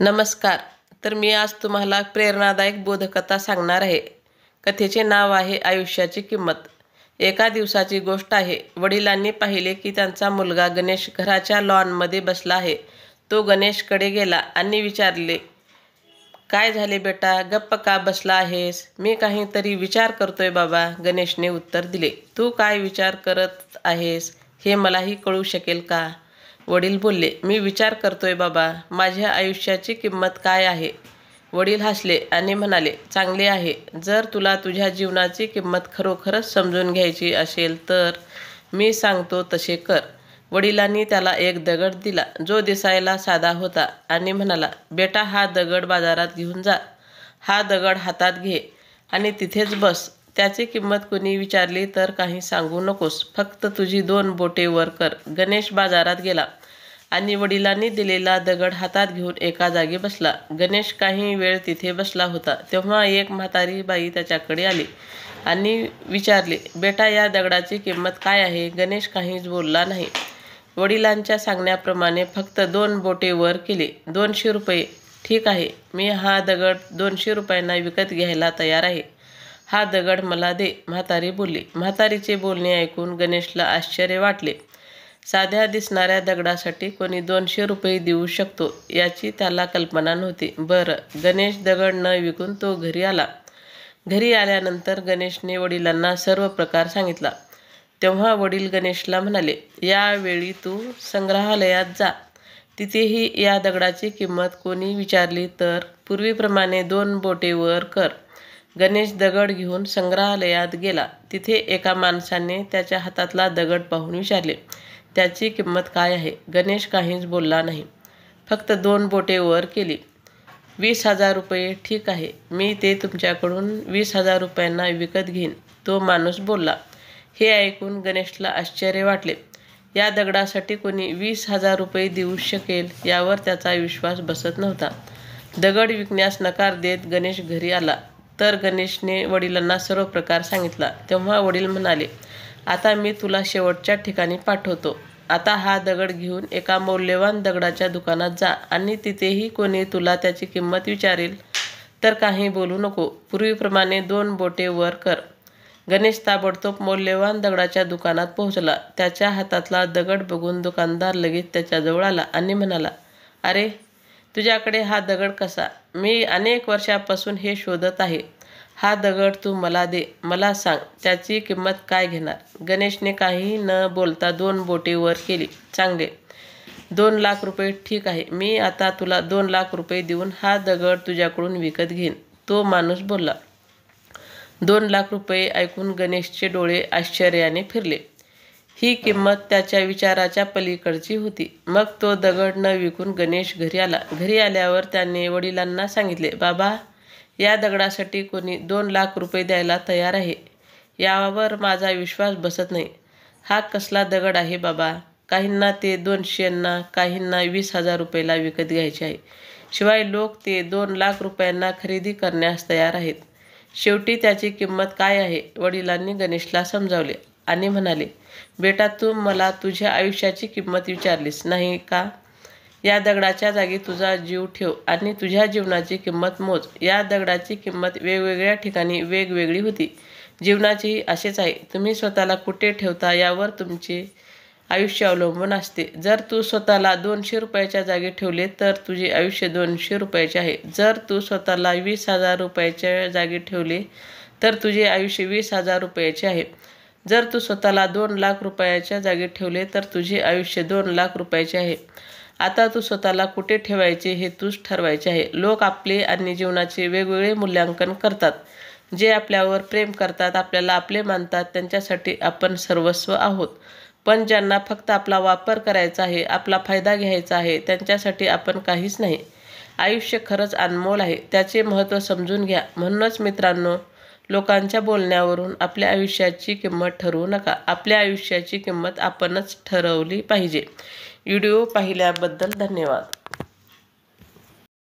नमस्कार. तर मी आज तुम्हाला प्रेरणादायक बोधकथा सांगणार आहे. कथेचे नाव आहे आयुष्याची किंमत. एका दिवसाची गोष्ट आहे. वडिलांनी पाहिले की त्यांचा मुलगा गणेश घराच्या लॉनमध्ये बसला आहे. तो गणेशकडे गेला आणि विचारले, काय झाले बेटा, गप्प का बसला आहेस? मी काहीतरी विचार करतोय बाबा, गणेशने उत्तर दिले. तू काय विचार करत आहेस हे मलाही कळू शकेल का? वडील बोलले, मी विचार करतोय बाबा, माझ्या आयुष्याची किंमत काय आहे? वडील हसले आणि म्हणाले, चांगले आहे. जर तुला तुझ्या जीवनाची किंमत खरोखरच समजून घ्यायची असेल तर मी सांगतो तसे कर. वडिलांनी त्याला एक दगड दिला जो दिसायला साधा होता आणि म्हणाला, बेटा, हा दगड बाजारात घेऊन जा. हा दगड हातात घे आणि तिथेच बस. त्याची किंमत कोणी विचारली तर काही सांगू नकोस. फक्त तुझी 2 बोटे वर कर. गणेश बाजारात गेला आणि वडिलांनी दिलेला दगड हातात घेऊन एका जागी बसला. गणेश काही वेळ तिथे बसला होता. तेव्हा एक म्हातारी बाई त्याच्याकडे आली आणि विचारले, बेटा, या दगडाची किंमत काय आहे? गणेश काहीच बोलला नाही. वडिलांच्या सांगण्याप्रमाणे फक्त 2 बोटे वर केली. 200 रुपये. ठीक आहे, मी हा दगड 200 रुपयांना विकत घ्यायला तयार आहे. हा दगड मला दे, म्हातारी बोलली. म्हातारीचे बोलणे ऐकून गणेशला आश्चर्य वाटले. साध्या दिसणाऱ्या दगडासाठी कोणी 200 रुपये देऊ शकतो याची त्याला कल्पना नव्हती. बरं, गणेश दगड न विकून तो घरी आला. घरी आल्यानंतर गणेशने वडिलांना सर्व प्रकार सांगितला. तेव्हा वडील गणेशला म्हणाले, यावेळी तू संग्रहालयात जा. तिथेही या दगडाची किंमत कोणी विचारली तर पूर्वीप्रमाणे 2 बोटे वर कर. गणेश दगड घेऊन संग्रहालयात गेला. तिथे एका माणसाने त्याच्या हातातला दगड पाहून विचारले, त्याची किंमत काय आहे? गणेश काहीच बोलला नाही. फक्त 2 बोटे वर केली. 20,000 रुपये. ठीक आहे, मी ते तुमच्याकडून 20,000 रुपयांना विकत घेईन, तो माणूस बोलला. हे ऐकून गणेशला आश्चर्य वाटले. या दगडासाठी कोणी 20,000 रुपये देऊ शकेल यावर त्याचा विश्वास बसत नव्हता. दगड विकण्यास नकार देत गणेश घरी आला तर गणेशने वडिलांना सर्व प्रकार सांगितला. तेव्हा वडील म्हणाले, आता मी तुला शेवटच्या ठिकाणी पाठवतो. आता हा दगड घेऊन एका मौल्यवान दगडाच्या दुकानात जा आणि तिथेही कोणी तुला त्याची किंमत विचारेल तर काही बोलू नको. पूर्वीप्रमाणे 2 बोटे वर कर. गणेश ताबडतोब मौल्यवान दगडाच्या दुकानात पोहोचला. त्याच्या हातातला दगड बघून दुकानदार लगेच त्याच्याजवळ आला आणि म्हणाला, अरे, तुझ्याकडे हा दगड कसा? मी अनेक वर्षापासून हे शोधत आहे. हा दगड तू मला दे. मला सांग, त्याची किंमत काय घेणार? गणेशने काही न बोलता 2 बोटे वर केली. चांगले, 2 लाख रुपये. ठीक आहे, मी आता तुला 2 लाख रुपये देऊन हा दगड तुझ्याकडून विकत घेईन, तो माणूस बोलला. 2 लाख रुपये ऐकून गणेशचे डोळे आश्चर्याने फिरले. ही किंमत त्याच्या विचाराच्या पलीकडची होती. मग तो दगड न विकून गणेश घरी आला. घरी आल्यावर त्याने वडिलांना सांगितले, बाबा, या दगडासाठी कोणी 2 लाख रुपये द्यायला तयार आहे. यावर माझा विश्वास बसत नाही. हा कसला दगड आहे बाबा? काहींना ते 200, काहींना 20,000 रुपयाला विकत घ्यायचे आहे. शिवाय लोक ते 2 लाख रुपयांना खरेदी करण्यास तयार आहेत. शेवटी त्याची किंमत काय आहे? वडिलांनी गणेशला समजावले आणि म्हणाले, बेटा, तू मला तुझ्या आयुष्याची किंमत विचारलीस नाही का? या दगडाच्या जागी तुझा जीव ठेव आणि तुझ्या जीवनाची किंमत मोज. या दगडाची किंमत वेगवेगळ्या ठिकाणी वेगवेगळी होती. जीवनाचेही असेच आहे. तुम्ही स्वतःला कुठे ठेवता यावर तुमचे आयुष्य अवलंबून असते. जर तू स्वतःला 200 रुपयाच्या जागी ठेवले तर तुझे आयुष्य 200 रुपयाचे आहे. जर तू स्वतःला 20,000 रुपयाच्या जागी ठेवले तर तुझे आयुष्य 20,000 रुपयाचे आहे. जर तू स्वतःला 2 लाख रुपयाच्या जागी ठेवले तर तुझे आयुष्य 2 लाख रुपयाचे आहे. आता तू स्वतःला कुठे ठेवायचे हे तूच ठरवायचे आहे. लोक आपले आणि जीवनाचे वेगवेगळे मूल्यांकन करतात. जे आपल्यावर प्रेम करतात, आपल्याला आपले मानतात, त्यांच्यासाठी आपण सर्वस्व आहोत. पण ज्यांना फक्त आपला वापर करायचा आहे, आपला फायदा घ्यायचा आहे, त्यांच्यासाठी आपण काहीच नाही. आयुष्य खरंच अनमोल आहे. त्याचे महत्त्व समजून घ्या. म्हणूनच मित्रांनो, लोकांच्या बोलण्यावरून आपल्या आयुष्याची किंमत ठरवू नका. आपल्या आयुष्याची किंमत आपणच ठरवली पाहिजे. व्हिडिओ पाहिल्याबद्दल धन्यवाद.